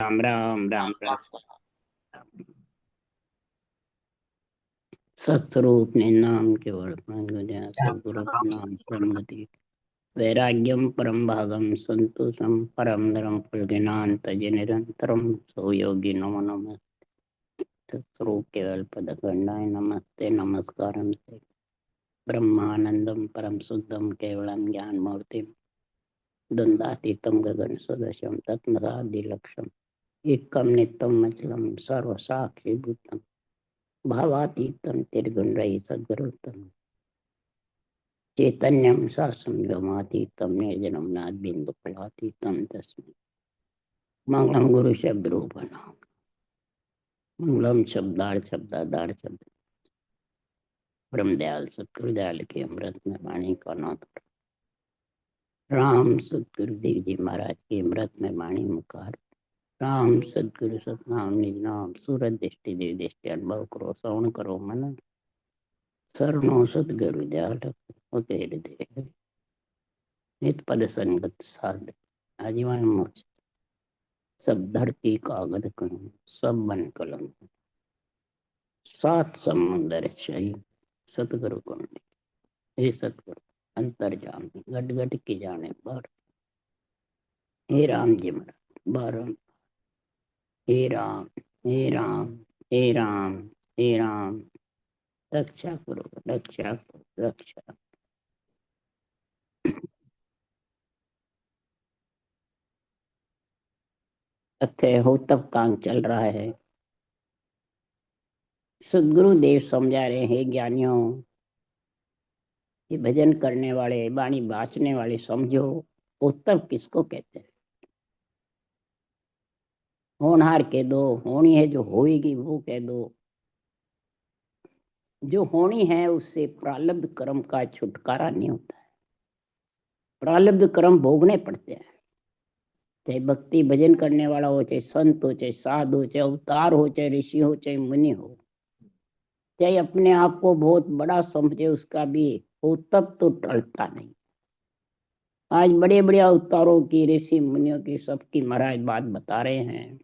राम राम राम राम। सत्स्वरूप ने नाम केवल सदगुरु के नाम परम गति वैराग्यम परम भागम संतोषम परम नरम फल तज निरंतरम सो योगी नमो नमः। सत्स्वरूप केवल पद खंडाय नमस्ते नमस्कार ब्रह्मानंदम परम शुद्धम केवलम ज्ञान मूर्ति द्वंद्वातीतम गगन सदृशम तत्मदादिलक्षम एकम नित्यम अचलम सर्व साक्षी भूतम भावातीतम निर्गुण रही सद्गुरुतम चैतन्यम शासम गमातीतम निर्जनम नाद बिंदु फलातीतम तस्मै मंगलम गुरु शब्द रूपना मंगलम शब्दार शब्द ब्रह्मदयाल सतगुरुदयाल के अमृत में वाणी का नाथ राम सतगुरुदेव जी महाराज के अमृत में वाणी मुखार राम सतगुरु सतनाम निज नाम सूरत दृष्टि देव दृष्टि अनुभव करो श्रवण करो मन शरणो सतगुरु दयाल होते हृदय नित पद संगत साध आजीवन मोक्ष सब धरती कागज करूं सब बन कलम सात समुंदर सही सतगुरु को हे सतगुरु अंतर जान गट गट की जाने पर हे राम जी महाराज बारम हे राम हे राम हे राम हे राम रक्षा करो रक्षा करो रक्षा। अतः हो तब काम चल रहा है। सदगुरुदेव समझा रहे हैं ज्ञानियों, ये भजन करने वाले वाणी बाँचने वाले समझो उत्तम किसको कहते हैं। होनहार कह दो, होनी है जो होएगी वो कह दो। जो होनी है उससे प्रारब्ध कर्म का छुटकारा नहीं होता है, प्रारब्ध कर्म भोगने पड़ते हैं। चाहे भक्ति भजन करने वाला हो, चाहे संत हो, चाहे साधु हो, चाहे अवतार हो, चाहे ऋषि हो, चाहे मुनि हो, चाहे अपने आप को बहुत बड़ा समझे, उसका भी हो तब तो टलता नहीं। आज बड़े बड़े अवतारों की ऋषि मुनियों की सबकी महाराज बात बता रहे हैं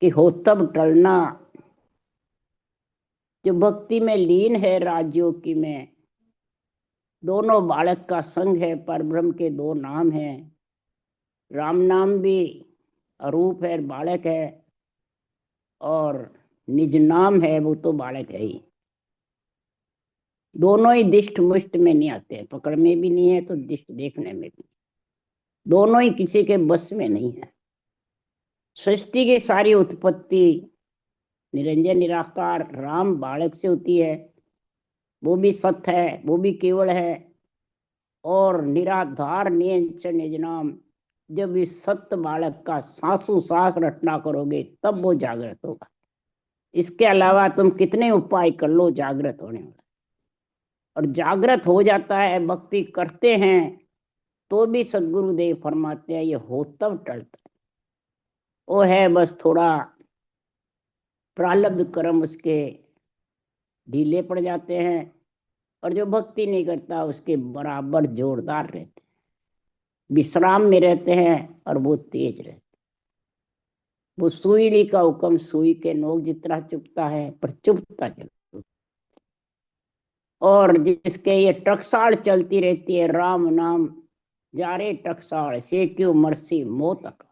कि हो तब टलना। जो भक्ति में लीन है राजयोगी में, दोनों बालक का संग है, पर ब्रह्म के दो नाम हैं। राम नाम भी अरूप है, बालक है, और निज नाम है वो तो बालक है ही। दोनों ही दिष्ट मुष्ट में नहीं आते, पकड़ में भी नहीं है तो दिष्ट देखने में भी, दोनों ही किसी के बस में नहीं है। सृष्टि की सारी उत्पत्ति निरंजन निराकार राम बालक से होती है, वो भी सत्य है, वो भी केवल है, और निराधार नियंचन निज नाम। जब इस सत्य बालक का सांसों सांस रटना करोगे तब वो जागृत होगा। इसके अलावा तुम कितने उपाय कर लो, जागृत होने वाला, और जागृत हो जाता है। भक्ति करते हैं तो भी सदगुरुदेव फरमाते हैं ये हो तब टलता है। वो है बस थोड़ा प्रारब्ध कर्म उसके ढीले पड़ जाते हैं, और जो भक्ति नहीं करता उसके बराबर जोरदार रहते हैं, विश्राम में रहते हैं और वो तेज रहते। वो सुईली का हुक्म सुई के नोक जितना चुभता है, पर चुभता जरूर। और जिसके ये टकसाल चलती रहती है, राम नाम जा रे टकसाल से क्यों मरसी मौत का।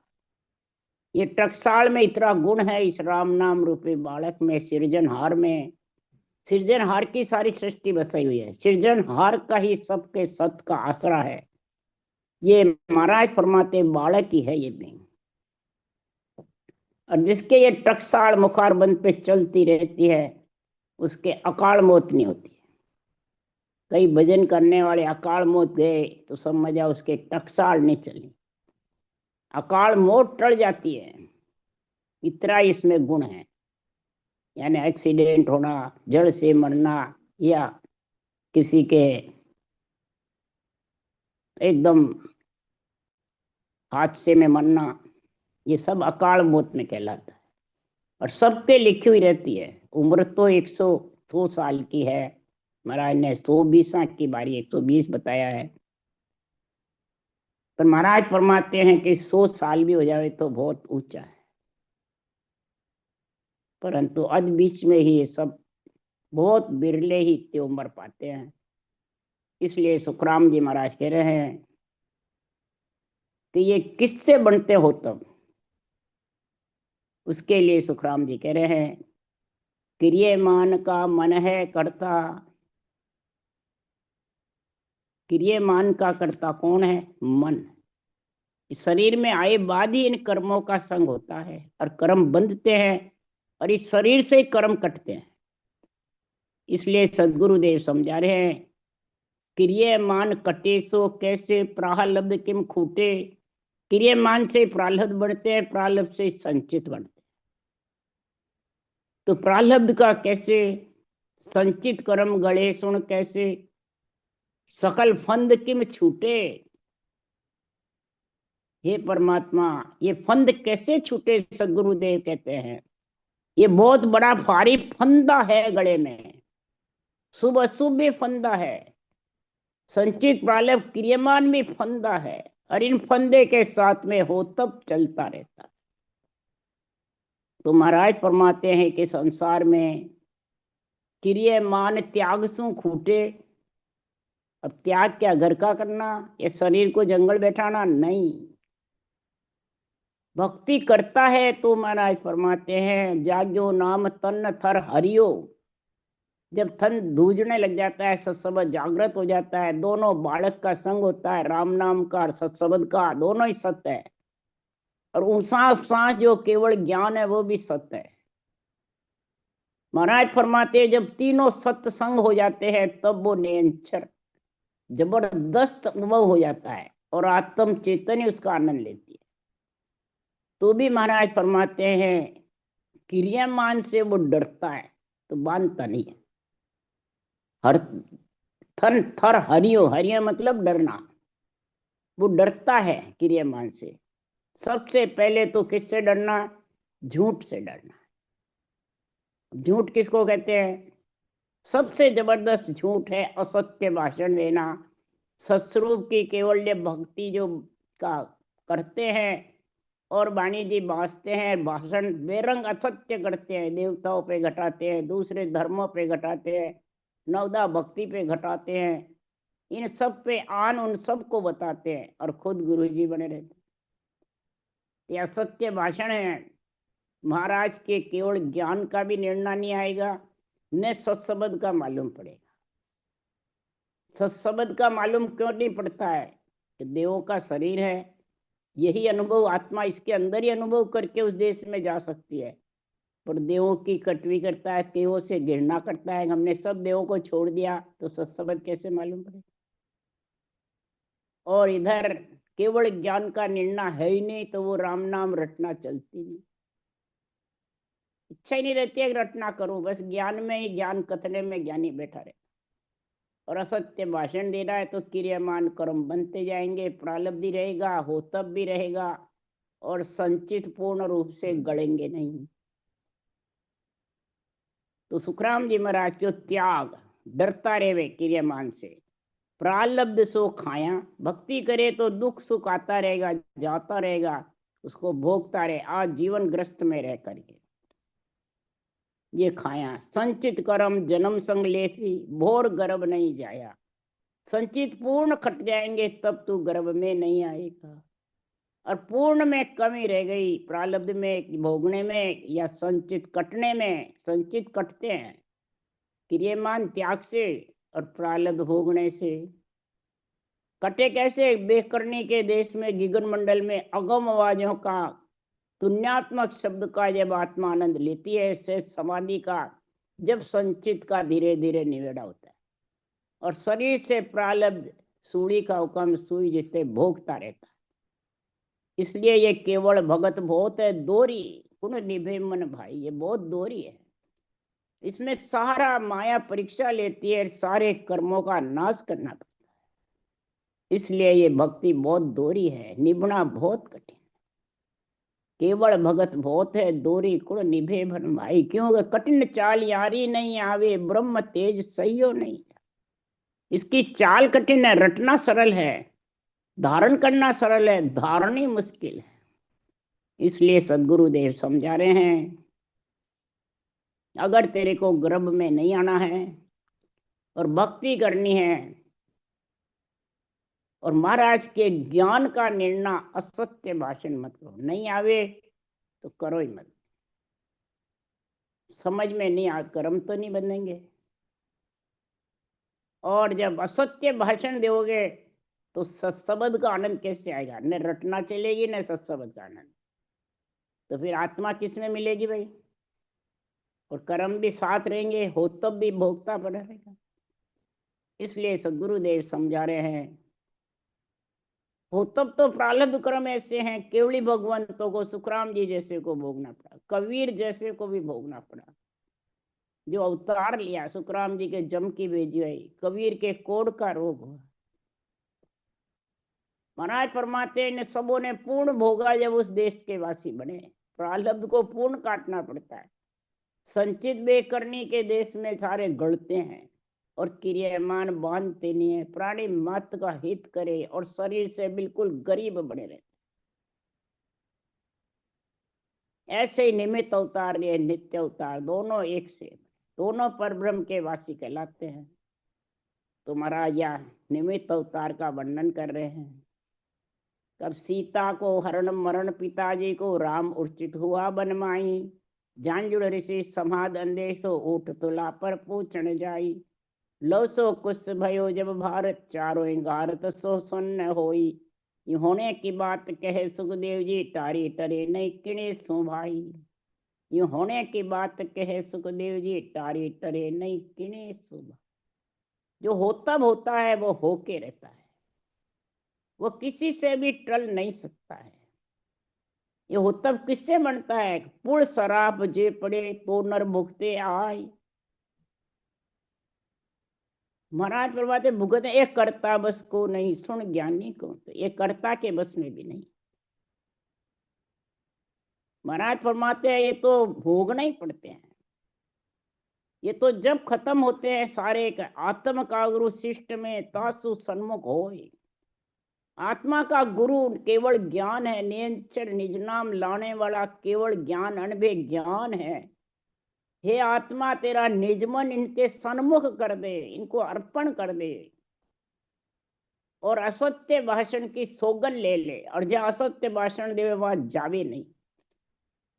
ये टकसाल में इतना गुण है इस राम नाम रूपी बालक में, सृजनहार में। सृजनहार की सारी सृष्टि बसाई हुई है, सृजनहार का ही सबके सत का आसरा है। ये महाराज फरमाते बालक ही है ये भी। और जिसके ये टकसाल मुखारबंद पे चलती रहती है, उसके अकाल मौत नहीं होती। कई भजन करने वाले अकाल मौत गए तो समझ जाओ उसके टकसाल नहीं चली, अकाल मौत टल जाती है। इतना इसमें गुण है। यानी एक्सीडेंट होना, जड़ से मरना, या किसी के एकदम हादसे में मरना, ये सब अकाल मौत में कहलाता है। और सब पे लिखी हुई रहती है। उम्र तो 102 साल की है, महाराज ने 120 की बारी 120 बताया है। पर महाराज फरमाते हैं कि 100 साल भी हो जाए तो बहुत ऊंचा है, परंतु अध बीच में ही ये सब बहुत बिरले ही इतनी उम्र पाते हैं। इसलिए सुखराम जी महाराज कह रहे हैं कि ये किससे बनते हो तब। उसके लिए सुखराम जी कह रहे हैं, क्रियमान का मन है करता। क्रियमान का करता कौन है? मन। इस शरीर में आए बाद ही इन कर्मों का संग होता है और कर्म बंधते हैं और इस शरीर से कर्म कटते हैं। इसलिए सदगुरुदेव समझा रहे हैं, क्रियमान कटे सो कैसे प्रारब्ध किम खूटे। क्रियमान से प्रारब्ध बढ़ते हैं, प्रारब्ध से संचित बढ़ते हैं। तो प्रारब्ध का कैसे? संचित कर्म गड़े सुन कैसे, सकल फंद किम छूटे। हे परमात्मा, ये फंद कैसे छूटे? सदगुरुदेव कहते हैं ये बहुत बड़ा भारी फंदा है गले में, शुभ अशुभ भी फंदा है, संचित प्रारब्ध क्रियमान भी फंदा है, और इन फंदे के साथ में हो तब चलता रहता है। तो महाराज फरमाते हैं कि संसार में क्रियमान त्याग सु खूटे। अब त्याग क्या? घर का करना या शरीर को जंगल बैठाना? नहीं। भक्ति करता है तो महाराज फरमाते हैं, जाग्यो नाम तन थर हरियो। जब थन धूजने लग जाता है, सत्सबद जागृत हो जाता है, दोनों बालक का संग होता है, राम नाम का और सत्सबद का, दोनों ही सत्य है। और उसा सांस जो केवल ज्ञान है वो भी सत्य है। महाराज फरमाते हैं, जब तीनों सत्संग हो जाते हैं तब वो निरंतर जबरदस्त अनुभव हो जाता है और आत्म चेतन उसका आनंद लेती है। तो भी महाराज फरमाते हैं, क्रियामान से वो डरता है तो बांधता नहीं है। हर थन थर हरियो, हरियो मतलब डरना। वो डरता है क्रियामान से। सबसे पहले तो किससे डरना? झूठ से डरना। झूठ किसको कहते हैं? सबसे जबरदस्त झूठ है असत्य भाषण देना। सत्स्वरूप की केवल भक्ति जो का करते हैं और वाणी जी बांसते हैं, भाषण बेरंग असत्य करते हैं, देवताओं पे घटाते हैं, दूसरे धर्मों पे घटाते हैं, नवदा भक्ति पे घटाते हैं, इन सब पे आन उन सब को बताते हैं और खुद गुरु जी बने रहते हैं। यह असत्य भाषण है। महाराज के केवल ज्ञान का भी निर्णय नहीं आएगा, न सत्सबद का मालूम पड़ेगा। सत्सबद का मालूम क्यों नहीं पड़ता है? कि देवों का शरीर है, यही अनुभव आत्मा इसके अंदर ही अनुभव करके उस देश में जा सकती है। पर देवों की कटवी करता है, देवों से घृणा करता है, हमने सब देवों को छोड़ दिया, तो सत्सबद कैसे मालूम पड़ेगा? और इधर केवल ज्ञान का निर्णय है ही नहीं, तो वो राम नाम रटना चलती नहीं। इच्छा ही नहीं रहती है रटना करूं, बस ज्ञान में ही, ज्ञान कथने में ज्ञानी बैठा रहे। और असत्य भाषण दे रहा है तो क्रियामान कर्म बनते जाएंगे, प्रारब्धि रहेगा, हो तब भी रहेगा, और संचित पूर्ण रूप से गड़ेंगे नहीं। तो सुखराम जी महाराज को त्याग, डरता रहे क्रियमान से, प्रारब्ध सो खाया। भक्ति करे तो दुख सुख आता रहेगा, जाता रहेगा, उसको भोगता रहे आज जीवन ग्रस्त में रह करके। ये खाया संचित कर्म जन्म संग लेसी, भोर गर्भ नहीं जाया। संचित पूर्ण खट जाएंगे तब तू गर्भ में नहीं आएगा। और पूर्ण में कमी रह गई, प्रारब्ध में भोगने में या संचित कटने में। संचित कटते हैं क्रियमान त्याग से और प्रारब्ध भोगने से। कटे कैसे? बेकरनी के देश में गिगन मंडल में अगम आवाजों का, तुण्यात्मक शब्द का जब आत्मा आनंद लेती है, से समाधि का जब संचित का धीरे धीरे निवेड़ा होता है और शरीर से प्रारब्ध सूढ़ी का हुक्म सुई जितने भोगता रहता है। इसलिए ये केवल भगत बहुत है दोरी, कुन निभे मन भाई, ये बहुत दोरी है। इसमें सारा माया परीक्षा लेती है, सारे कर्मों का नाश करना पड़ता है। इसलिए ये भक्ति बहुत दोरी है, निभना बहुत कठिन। केवल भगत बहुत है दोरी, कुण निभे भन भाई। क्यों? कठिन चाल यारी नहीं आवे, ब्रह्म तेज सहियो नहीं। इसकी चाल कठिन है, रटना सरल है, धारण करना सरल है, धारण ही मुश्किल है। इसलिए सदगुरुदेव समझा रहे हैं, अगर तेरे को गर्भ में नहीं आना है और भक्ति करनी है और महाराज के ज्ञान का निर्णय, असत्य भाषण मत करो। नहीं आवे तो करो ही मत। समझ में नहीं आ, कर्म तो नहीं बनेंगे। और जब असत्य भाषण दोगे तो सत्संग का आनंद कैसे आएगा? न रटना चलेगी न सत्संग का आनंद। तो फिर आत्मा किस में मिलेगी भाई? और कर्म भी साथ रहेंगे, हो तब भी भोगता पड़ा रहेगा। इसलिए सदगुरुदेव समझा रहे हैं, हो तब तो प्रारब्ध कर्म ऐसे हैं, केवली भगवंतों को, सुखराम जी जैसे को भोगना पड़ा, कबीर जैसे को भी भोगना पड़ा। जो अवतार लिया, सुखराम जी के जम की भेजी हुई, कबीर के कोढ़ का रोग हुआ। महाराज फरमाते हैं, इन सबों ने पूर्ण भोगा जब उस देश के वासी बने। प्रारब्ध को पूर्ण काटना पड़ता है। संचित बेकरनी के देश में सारे गढ़ते हैं और क्रियामान बांधते नहीं है। प्राणी मात्र का हित करे और शरीर से बिल्कुल गरीब बने रहे। ऐसे ही निमित्त अवतार ये नित्य अवतार दोनों एक से, दोनों परब्रह्म के वासी कहलाते हैं। तो महाराज यहाँ निमित्त अवतार का वर्णन कर रहे हैं। तब सीता को हरण मरण पिताजी को राम उर्चित हुआ बनमाई। झांझुड़ ऋषि समाध अंदेशो ऊठ तुला पर पूछण जाई। लव सो कुछ भयो जब भारत चारों भारत सो सुन्न होई। यूं होने की बात कहे सुखदेव जी तारी टरे नहीं किणे सो भाई। यूं होने की बात कहे सुखदेव जी तारी टरे नहीं किणे सो भाई। जो होता है वो होके रहता है, वो किसी से भी टल नहीं सकता है। ये होता किससे बनता है? पुर शराब जे पड़े तो नर भुगते आय। महाराज फरमाते भुगते, एक कर्ता बस को नहीं, सुन ज्ञानी को। तो ये कर्ता के बस में भी नहीं। महाराज फरमाते हैं ये तो भोगना ही पड़ते हैं। ये तो जब खत्म होते हैं सारे आत्म का गुरु शिष्ट में तासु सन्मुख हो। आत्मा का गुरु केवल ज्ञान है, नियंत्रण निज नाम लाने वाला केवल ज्ञान, अनभे ज्ञान है। हे आत्मा तेरा निजमन इनके सन्मुख कर दे, इनको अर्पण कर दे और असत्य भाषण की सौगंध ले ले। और जहाँ असत्य भाषण देवे वहां जावे नहीं।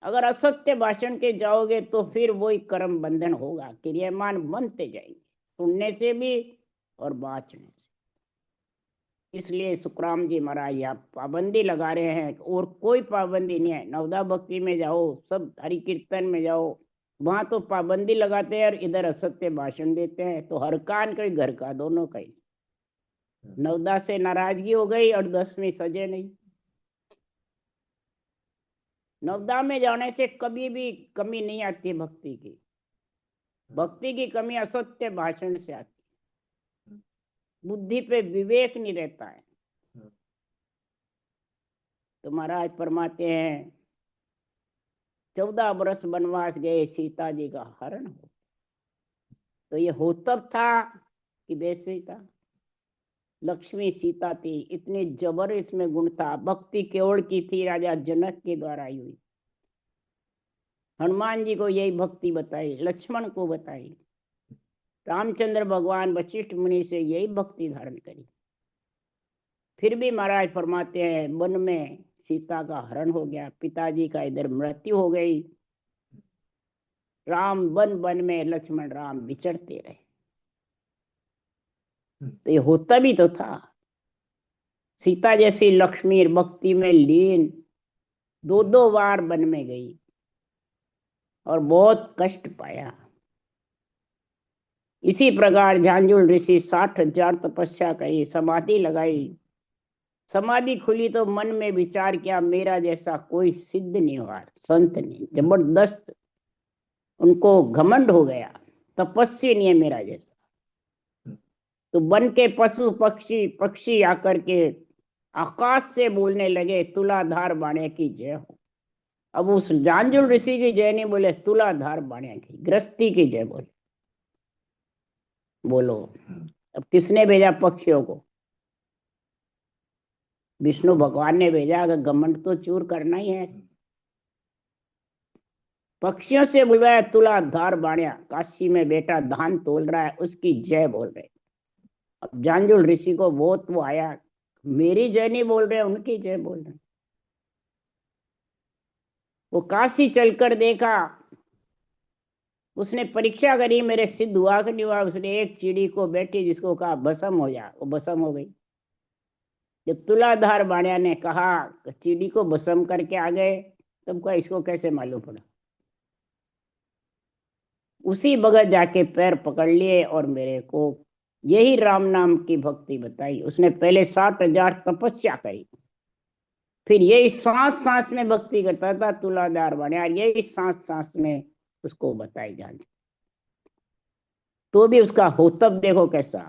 अगर असत्य भाषण के जाओगे तो फिर वही कर्म बंधन होगा, क्रियामान बनते जाएंगे, सुनने से भी और बाँचने से। इसलिए सुखराम जी महाराज यहाँ पाबंदी लगा रहे हैं और कोई पाबंदी नहीं है। नवदा भक्ति में जाओ, सब हरि कीर्तन में जाओ, वहां तो पाबंदी लगाते हैं और इधर असत्य भाषण देते हैं। तो हर कान का घर का दोनों का ही। नवदा से नाराजगी हो गई और 10वीं सजे नहीं। नवदा में जाने से कभी भी कमी नहीं आती भक्ति की। भक्ति की कमी असत्य भाषण से आती। बुद्धि पे विवेक नहीं रहता है। तो महाराज फरमाते हैं 14 वर्ष वनवास गए, सीता जी का हरण हो। तो ये हो तब था कि वैसे था। लक्ष्मी सीता थी, इतनी जबर इसमें गुण था। भक्ति केवल की थी, राजा जनक के द्वारा आई हुई। हनुमान जी को यही भक्ति बताई, लक्ष्मण को बताई, रामचंद्र भगवान वशिष्ठ मुनि से यही भक्ति धारण करी। फिर भी महाराज फरमाते हैं वन में सीता का हरण हो गया, पिताजी का इधर मृत्यु हो गई। राम वन वन में, लक्ष्मण राम विचरते रहे। तो ये होता भी तो था। सीता जैसी लक्ष्मी भक्ति में लीन 2-2 बार वन में गई और बहुत कष्ट पाया। इसी प्रकार झांझुड़ ऋषि 60,000 तपस्या करी, समाधि लगाई। समाधि खुली तो मन में विचार किया मेरा जैसा कोई सिद्ध नहीं हुआ, संत नहीं। जबरदस्त उनको घमंड हो गया, तपस्वी नहीं है मेरा जैसा। तो वन के पशु पक्षी पक्षी आकर के आकाश से बोलने लगे तुलाधार बाणे की जय हो। अब उस झांझुड़ ऋषि की जय नहीं बोले, तुलाधार बाणे की, गृहस्थी की जय बोले। बोलो अब किसने भेजा पक्षियों को? विष्णु भगवान ने भेजा, अगर घमंड तो चूर करना ही है। पक्षियों से बुलवाया, तुला धार बाणिया, काशी में बेटा धान तोल रहा है, उसकी जय बोल रहे। अब जांजुल ऋषि को बहुत वो आया, मेरी जय नहीं बोल रहे, उनकी जय बोल रहे। वो काशी चलकर देखा, उसने परीक्षा करी, मेरे सिद्ध हुआ कि नहीं हुआ। उसने एक चिड़ी को बैठी जिसको कहा भस्म हो जा, वो भस्म हो गई। जब तुलाधार बाणिया ने कहा चिड़ी को भस्म करके आ गए, तब कहा इसको कैसे मालूम पड़ा। उसी बगत जाके पैर पकड़ लिए और मेरे को यही राम नाम की भक्ति बताई। उसने पहले 60,000 तपस्या करी, फिर यही सांस सांस में भक्ति करता था तुलाधार बाणिया, यही सांस सांस में उसको बताई जाने। तो भी उसका होतब देखो कैसा।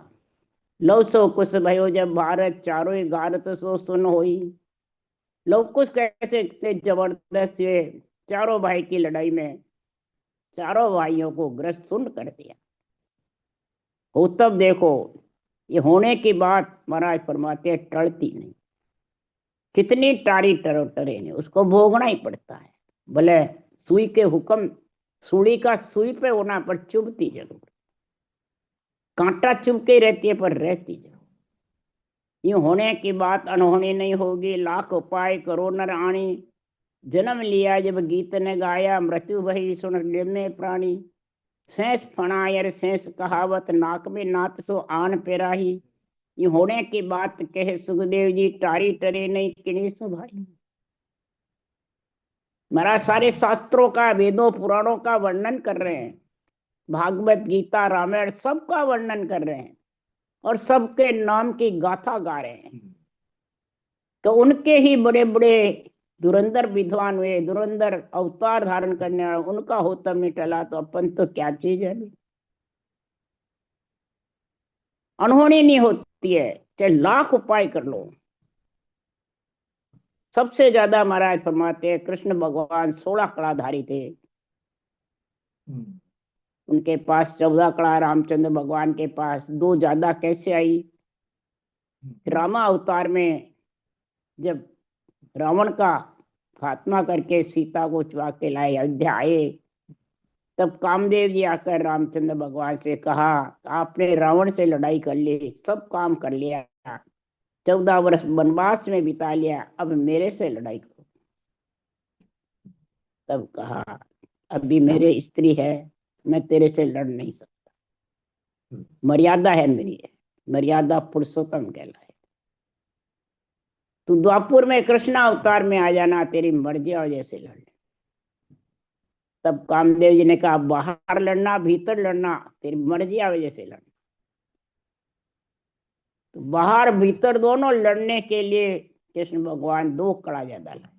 लव सो कुछ भयो जब भारत, चारों ही गारत सो सुन होई। लव कुछ कैसे इतने जबरदस्त हुए, चारों भाई की लड़ाई में चारों भाइयों को ग्रस्त सुन कर दिया। होतब देखो, ये होने की बात महाराज फरमाते टलती नहीं। कितनी टारी टरो टरे ने, उसको भोगना ही पड़ता है। भले सुई के हुक्म, सुई का सुई पे होना पर चुभती जरूर, कांटा चुभके रहती है पर रहती जरूर। यूं होने की बात अनहोनी नहीं होगी, लाख उपाय करो नर आणी। जन्म लिया जब गीत ने गाया, मृत्यु भई सुन में प्राणी। सेंस फणायर सेंस कहावत, नाक में नात सो आन पेराही। यूं होने की बात कहे सुखदेव जी, टारी टरे नहीं किणी सु भाई। महाराज सारे शास्त्रों का, वेदों पुराणों का वर्णन कर रहे हैं, भागवत गीता रामायण सबका वर्णन कर रहे हैं और सबके नाम की गाथा गा रहे हैं। तो उनके ही बड़े बड़े धुरंधर विद्वान हुए, धुरंधर अवतार धारण करने वाले, उनका होता नहीं टला तो अपन तो क्या चीज है। अनहोनी नहीं होती है, चाहे लाख उपाय कर लो। सबसे ज्यादा महाराज फरमाते हैं कृष्ण भगवान 16 कड़ाधारी थे। उनके पास 14 कड़ा, रामचंद्र भगवान के पास 2 ज्यादा कैसे आई। रामा अवतार में जब रावण का खात्मा करके सीता को चुरा के लाए, अयोध्या आए, तब कामदेव जी आकर रामचंद्र भगवान से कहा आपने रावण से लड़ाई कर ली, सब काम कर लिया, 14 वर्ष वनवास में बिता लिया, अब मेरे से लड़ाई करो। तब कहा अभी मेरे स्त्री है, मैं तेरे से लड़ नहीं सकता, मर्यादा है मेरी है, मर्यादा पुरुषोत्तम कहलाए। तू द्वापुर में कृष्ण अवतार में आ जाना, तेरी मर्जी और जैसे लड़। तब कामदेव जी ने कहा बाहर लड़ना भीतर लड़ना, तेरी मर्जी आवे जैसे लड़ना। तो बाहर भीतर दोनों लड़ने के लिए कृष्ण भगवान 2 कड़ा ज्यादा लाए।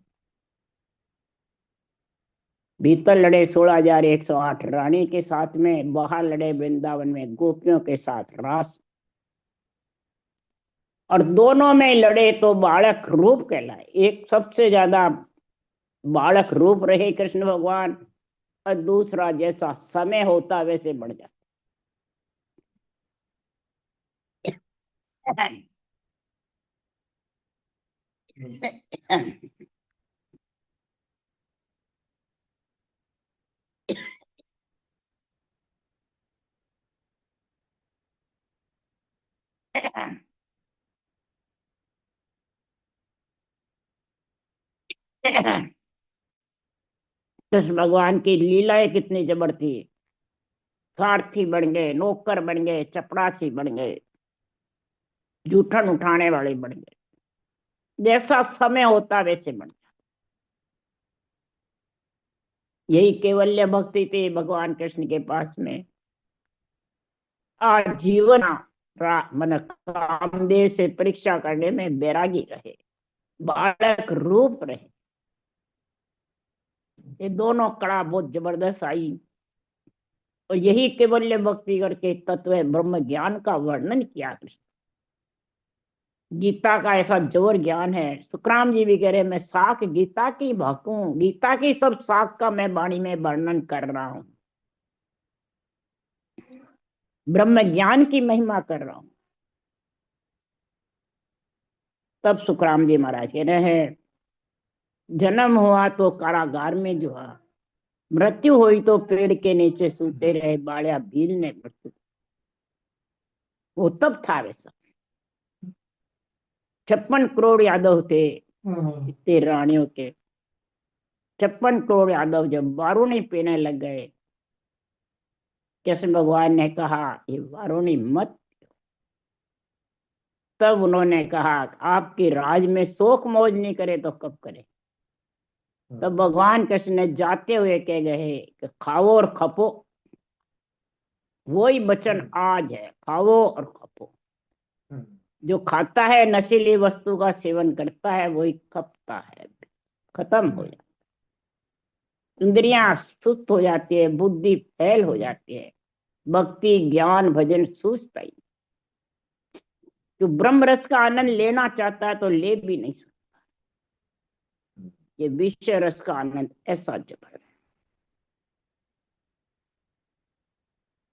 भीतर लड़े 16,108 रानी के साथ में, बाहर लड़े वृंदावन में गोपियों के साथ रास। और दोनों में लड़े तो बालक रूप कहलाए। एक सबसे ज्यादा बालक रूप रहे कृष्ण भगवान, और दूसरा जैसा समय होता वैसे बढ़ जाता। कृष्ण भगवान की लीलाएं कितनी जबर थी। सारथी बन गए, नौकर बन गए, चपरासी बन गए, जूठन उठाने वाले बन गए, जैसा समय होता वैसे बन गए। यही केवल्य भक्ति थी भगवान कृष्ण के पास में। आजीवन मन कामदेव से परीक्षा करने में बैरागी रहे, बालक रूप रहे। ये दोनों कड़ा बहुत जबरदस्त आई। और यही केवल्य भक्ति करके तत्व ब्रह्म ज्ञान का वर्णन किया कृष्ण। गीता का ऐसा जोर ज्ञान है, सुखराम जी भी कह रहे मैं साख गीता की भाकू, गीता की सब साख का मैं वाणी में वर्णन कर रहा हूं, ब्रह्म ज्ञान की महिमा कर रहा हूं। तब सुखराम जी महाराज कह रहे हैं, जन्म हुआ तो कारागार में जुआ, मृत्यु हुई तो पेड़ के नीचे सूते रहे बाड़िया भील ने मृत्यु। वो तब था वैसा। 56 करोड़ यादव थे इतने रानियों के। 56 करोड़ यादव जब वारुणी पीने लग गए, कृष्ण भगवान ने कहा ये वारुणी मत। तब उन्होंने कहा आपके राज में शोक मौज नहीं करे तो कब करे। तब भगवान कृष्ण ने जाते हुए कह गए कि खाओ और खपो। वही वचन आज है, खाओ और खपो। जो खाता है नशीली वस्तु का सेवन करता है वही खपता है, खत्म हो जाता है। इंद्रियां सुस्त हो जाती है, बुद्धि फैल हो जाती है, भक्ति ज्ञान भजन सूझता ही। जो ब्रह्म रस का आनंद लेना चाहता है तो ले भी नहीं सकता। ये विषय रस का आनंद ऐसा जबर है।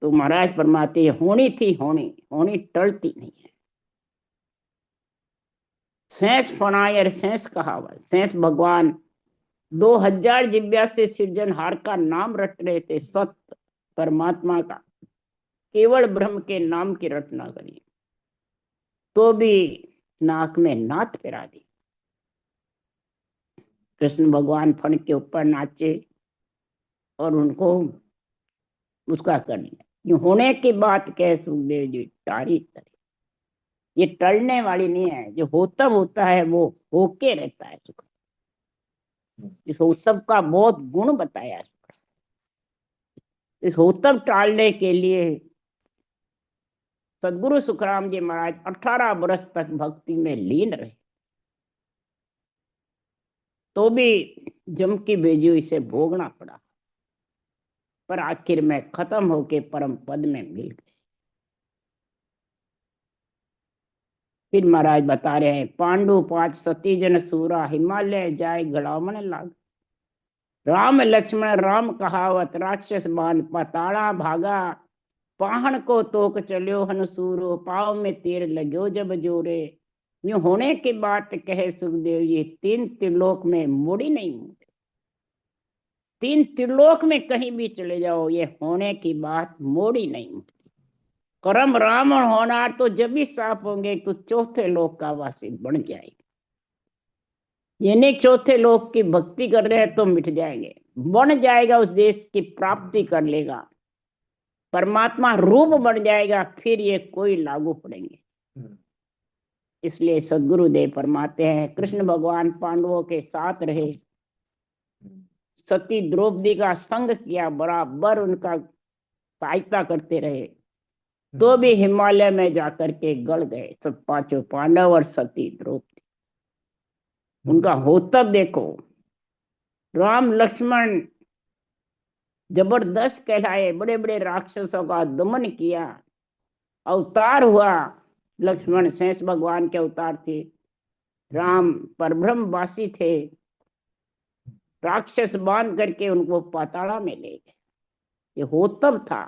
तो महाराज फरमाते होनी थी होनी, होनी टलती नहीं है। शेष फनायर शेष कहावत, शेष भगवान 2000 जिज्ञा से सृजनहार का नाम रट रहे थे, सत्य परमात्मा का, केवल ब्रह्म के नाम की रटना करी तो भी नाक में नाथ फिरा दी। कृष्ण भगवान फण के ऊपर नाचे और उनको उसका कर लिया। ये होने की बात कह सुखदेव जी तारी तारी, ये टलने वाली नहीं है। जो होता है वो होके रहता है सुख। इस उत्सव का बहुत गुण बताया। इस उत्सव टालने के लिए सदगुरु सुखराम जी महाराज 18 वर्ष तक भक्ति में लीन रहे, तो भी जम की बेजुई से भोगना पड़ा, पर आखिर में खत्म होके परम पद में मिल गए। फिर महाराज बता रहे हैं, पांडु 5 सती जन सूरा, हिमालय जाए गड़ामन लाग। राम लक्ष्मण राम कहावत, राक्षस बाण पताड़ा भागा। पाहन को तोक चलियो हनुसूरो, पाव में तीर लग्यो जब जोरे। यूं होने की बात कहे सुखदेव जी, 3 त्रिलोक में मुड़ी नहीं मुड़े। 3 त्रिलोक में कहीं भी चले जाओ, ये होने की बात मोड़ी नहीं मुड़ती। करम राम और होनार तो जब भी साफ होंगे तो चौथे लोक का वासी बन जाएगा। यानी चौथे लोक की भक्ति कर रहे हैं तो मिट जाएंगे, बन जाएगा, उस देश की प्राप्ति कर लेगा, परमात्मा रूप बन जाएगा, फिर ये कोई लागू पड़ेंगे। इसलिए सदगुरुदेव फरमाते हैं, कृष्ण भगवान पांडवों के साथ रहे, सती द्रौपदी का संग किया, बराबर उनका सहायता करते रहे, तो भी हिमालय में जाकर के गड़ गए सब 5 पांडव और सती द्रौपदी। उनका होतब देखो। राम लक्ष्मण जबरदस्त कहलाए, बड़े बड़े राक्षसों का दमन किया, अवतार हुआ। लक्ष्मण शेष भगवान के अवतार थे, राम परब्रह्मवासी थे, राक्षस बांध करके उनको पाताला में ले गए। ये होतब था,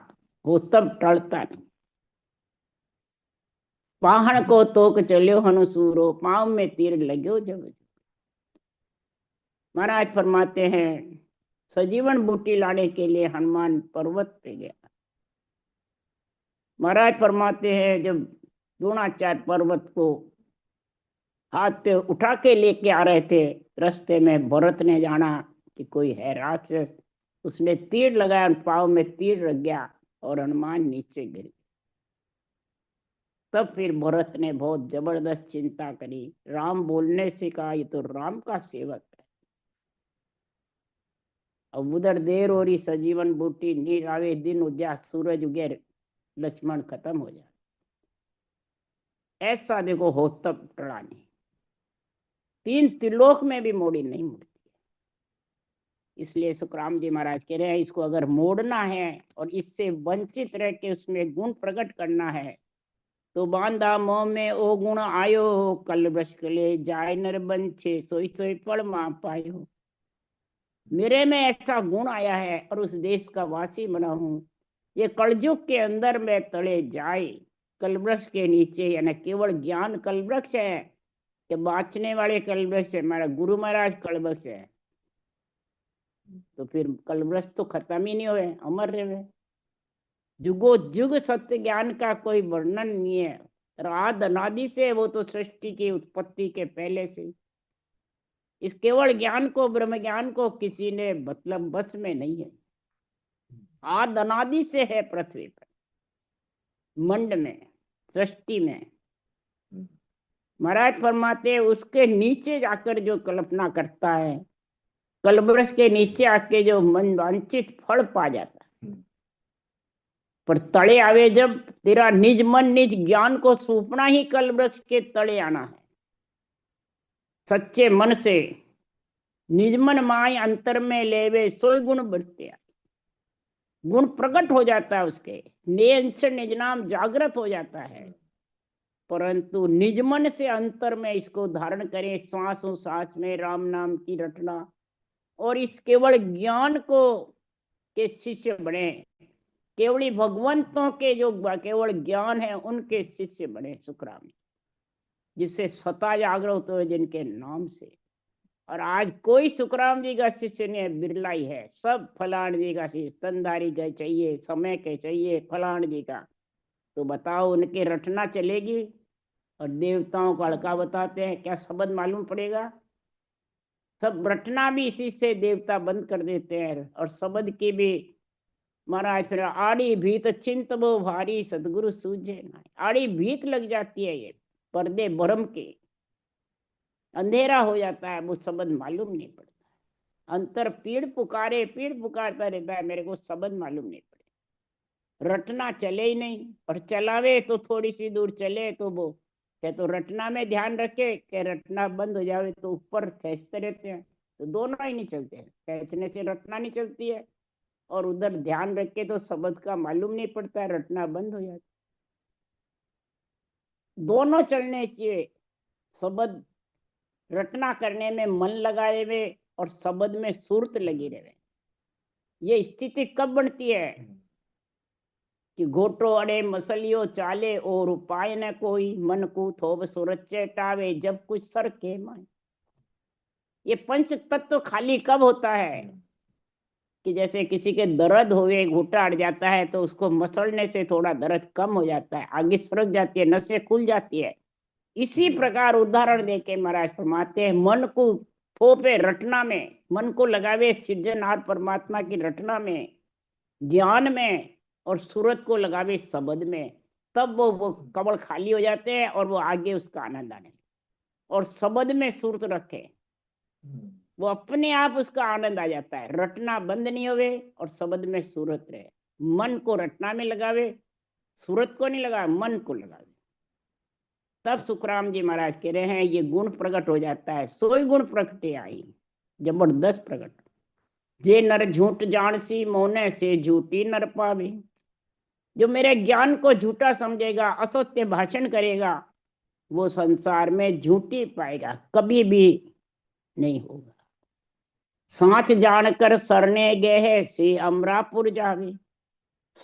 होतब टलता नहीं। पाहण को तोक चलियो हनुसूरो, पांव में तीर लग्यो जब। महाराज फरमाते हैं, सजीवन बूटी लाने के लिए हनुमान पर्वत पे गया। महाराज फरमाते हैं, जब द्रोणाचार्य पर्वत को हाथ पे उठा के लेके आ रहे थे, रास्ते में भरत ने जाना कि कोई है राक्षस, उसने तीर लगाया, पांव में तीर रख गया और हनुमान नीचे गिर। तब फिर भरत ने बहुत जबरदस्त चिंता करी, राम बोलने से कहा ये तो राम का सेवक है। अब उधर देर हो रही, सजीवन बूटी नीर आवे दिन उज्या, सूरज उगे लक्ष्मण खत्म हो जाए। ऐसा देखो हो तब टड़ा नहीं। 3 त्रिलोक में भी मोड़ी नहीं मुड़ती। इसलिए सुखराम जी महाराज कह रहे हैं, इसको अगर मोड़ना है और इससे वंचित रह के उसमें गुण प्रकट करना है तो बांधा मोह में ओ गुण आयो, कल वृष ले जाय नर बंछे, सोई सोई पड़ मा पायो। मेरे में ऐसा गुण आया है और उस देश का वासी बना हूं, ये कलयुग के अंदर में तले जाए, कलवृक्ष के नीचे, यानी केवल ज्ञान कलवृक्ष है, कि बाँचने वाले कल्पवृक्ष है, हमारा गुरु महाराज कल्पवृक्ष है, तो फिर कल्पवृक्ष तो खत्म ही नहीं हुए, अमर रहे। जुगो जुग सत्य ज्ञान का कोई वर्णन नहीं है, आद अनादि से, वो तो सृष्टि की उत्पत्ति के पहले से। इस केवल ज्ञान को, ब्रह्म ज्ञान को किसी ने मतलब बस में नहीं है, आद अनादि से है पृथ्वी पर, मंड में, सृष्टि में। महाराज फरमाते उसके नीचे जाकर जो कल्पना करता है, कल्पवृक्ष के नीचे आके जो मन वांछित फल पा जाता है, पर तले आवे जब, तेरा निज मन निज ज्ञान को सूपना ही कल्पवृक्ष के तले आना है। सच्चे मन से निज मन माय अंतर में लेवे, सोई गुण बरते, गुण प्रकट हो जाता है उसके, निज निज नाम जागृत हो जाता है। परंतु निज मन से अंतर में इसको धारण करें, श्वासों सांस में राम नाम की रटना, और इस केवल ज्ञान को के शिष्य बने, केवली भगवंतों के जो केवल ज्ञान है उनके शिष्य बने सुखराम, जिससे सता जागृत हो जिनके नाम से। और आज कोई सुखराम जी का शिष्य नहीं है, बिरला ही है। सब फलान जी का शिष्य, स्तनधारी का चाहिए, समय के चाहिए, फलान जी का। तो बताओ उनके रटना चलेगी? और देवताओं को हल्का बताते हैं, क्या शब्द मालूम पड़ेगा? सब रटना भी इसी से देवता बंद कर देते हैं। और शब्द की भी महाराज फिर आड़ी भीत चिंत वो भारी, सदगुरु सूझे ना। आड़ी भीत लग जाती है, ये पर्दे भरम के, अंधेरा हो जाता है, वो शब्द मालूम नहीं पड़ता। अंतर पीड़ पुकारे, पीड़ पुकारता रहता है, मेरे को शब्द मालूम नहीं पड़े। रटना चले ही नहीं, और चलावे तो थोड़ी सी दूर चले तो वो क्या, तो रटना में ध्यान रखे कि रटना बंद हो जावे तो ऊपर खींचते रहते हैं, तो दोनों ही नहीं चलते हैं। खींचने से रटना नहीं चलती है, और उधर ध्यान रखे तो शब्द का मालूम नहीं पड़ता है, रटना बंद हो जाता। दोनों चलने चाहिए, शब्द रटना करने में मन लगाए हुए और शब्द में सुरत लगी रहे। ये स्थिति कब बनती है कि घोटो अड़े मसलियो चाले, और उपाय न कोई, मन को थोब सूरत चेटावे, जब कुछ सर के माए। ये पंच तत्व खाली कब होता है कि जैसे किसी के दर्द हुए, घुटा अड़ जाता है तो उसको मसलने से थोड़ा दर्द कम हो जाता है, आगे सरक जाती है, नसें खुल जाती है। इसी प्रकार उदाहरण देके महाराज फरमाते हैं, मन को थोपे रटना में, मन को लगावे सृजनहार परमात्मा की रटना में, ज्ञान में, और सूरत को लगावे शब्द में, तब वो कमल खाली हो जाते हैं और वो आगे उसका आनंद आने। और शब्द में सूरत रखे, वो अपने आप उसका आनंद आ जाता है। रटना बंद नहीं होवे और शब्द में सूरत रहे। मन को रटना में लगावे, सूरत को नहीं लगावे, मन को लगावे, तब सुखराम जी महाराज कह रहे हैं ये गुण प्रकट हो जाता है। सोई गुण प्रकटे आई, जबरदस्त प्रकट। जे नर झूठ जान सी, मोने से झूठी नर पावे। जो मेरे ज्ञान को झूठा समझेगा, असत्य भाषण करेगा, वो संसार में झूठी पाएगा, कभी भी नहीं होगा। सांच जानकर सरने गए से अमरापुर जावे।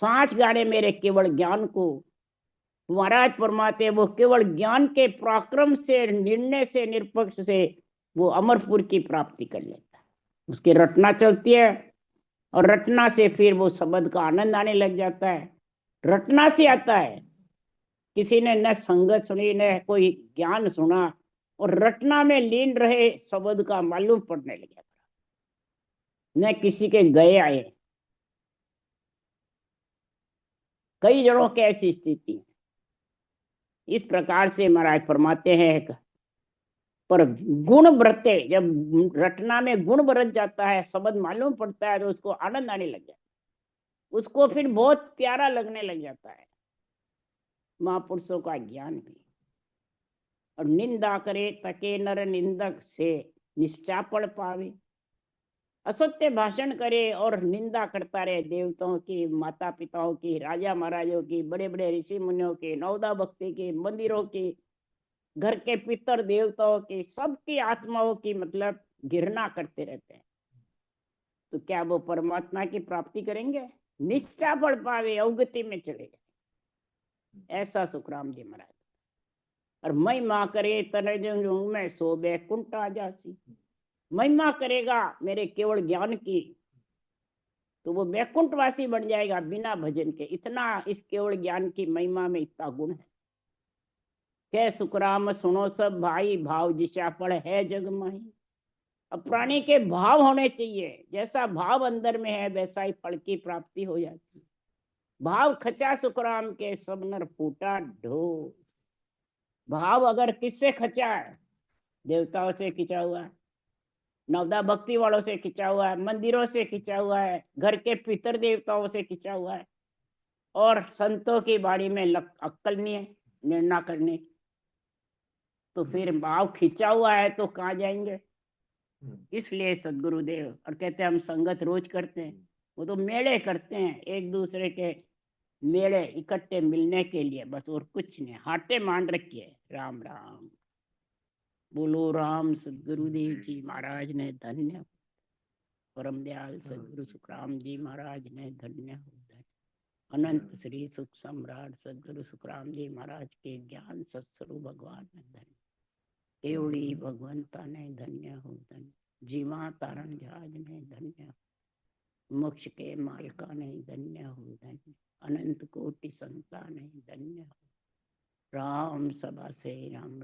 सांच गाने मेरे केवल ज्ञान को, महाराज फरमाते वो केवल ज्ञान के पराक्रम से, निर्णय से, निष्पक्ष से वो अमरपुर की प्राप्ति कर लेता है। उसकी रटना चलती है, और रटना से फिर वो शब्द का आनंद आने लग जाता है। रटना से आता है, किसी ने न संगत सुनी न कोई ज्ञान सुना, और रटना में लीन रहे, शब्द का मालूम पड़ने लगा, न किसी के गए आए। कई जनों की ऐसी स्थिति। इस प्रकार से महाराज फरमाते हैं, पर गुण बरते, जब रटना में गुण बरत जाता है, शब्द मालूम पड़ता है, तो उसको आनंद आने लग जाता है, उसको फिर बहुत प्यारा लगने लग जाता है महापुरुषों का ज्ञान भी। और निंदा करे तके नर, निंदक से निष्ठा पड़ पावे। असत्य भाषण करे और निंदा करता रहे देवताओं की, माता पिताओं की, राजा महाराजों की, बड़े बड़े ऋषि मुनियों की, नवदा भक्ति की, मंदिरों की, घर के पितर देवताओं की, सबकी आत्माओं की मतलब घृणा करते रहते हैं, तो क्या वो परमात्मा की प्राप्ति करेंगे? निष्ठा पड़ पावे, अवगति में चले गए। ऐसा सुखराम जी महाराज। और महिमा करे तने जो मैं सो बैकुंठ आ जासी। महिमा करेगा मेरे केवल ज्ञान की तो वो बैकुंठवासी बन जाएगा बिना भजन के। इतना इस केवल ज्ञान की महिमा में इतना गुण है। कह सुखराम सुनो सब भाई, भाव जिसा पड़ है जग माही। अब प्राणी के भाव होने चाहिए, जैसा भाव अंदर में है वैसा ही फल की प्राप्ति हो जाती है। भाव खचा सुखराम के सब नर फूटा ढो। भाव अगर किससे खचा है? देवताओं से खिंचा हुआ है, नवदा भक्ति वालों से खिंचा हुआ है, मंदिरों से खिंचा हुआ है, घर के पितर देवताओं से खिंचा हुआ है, और संतों की बाड़ी में अक्कल नहीं है निर्णय करने की। तो फिर भाव खिंचा हुआ है तो कहाँ जाएंगे? इसलिए सदगुरुदेव और कहते हैं हम संगत रोज करते हैं, वो तो मेले करते हैं एक दूसरे के, मेले इकट्ठे मिलने के लिए बस, और कुछ नहीं। हाटे मान रखिए। राम राम बोलो। राम सदगुरुदेव जी महाराज ने धन्य, परम दयाल सदगुरु सुखराम जी महाराज ने धन्य हो। अनंत श्री सुख सम्राट सदगुरु सुखराम जी महाराज के ज्ञान सत्स्वरूप भगवान ने धन्य, केवड़ी भगवंता ने धन्य हो। धन्य जीवा तारण जहाज ने धन्य हो। मोक्ष के मालिका ने धन्य हो। धन्य अनंत कोटि संता ने धन्य हो। राम सभा से राम राम।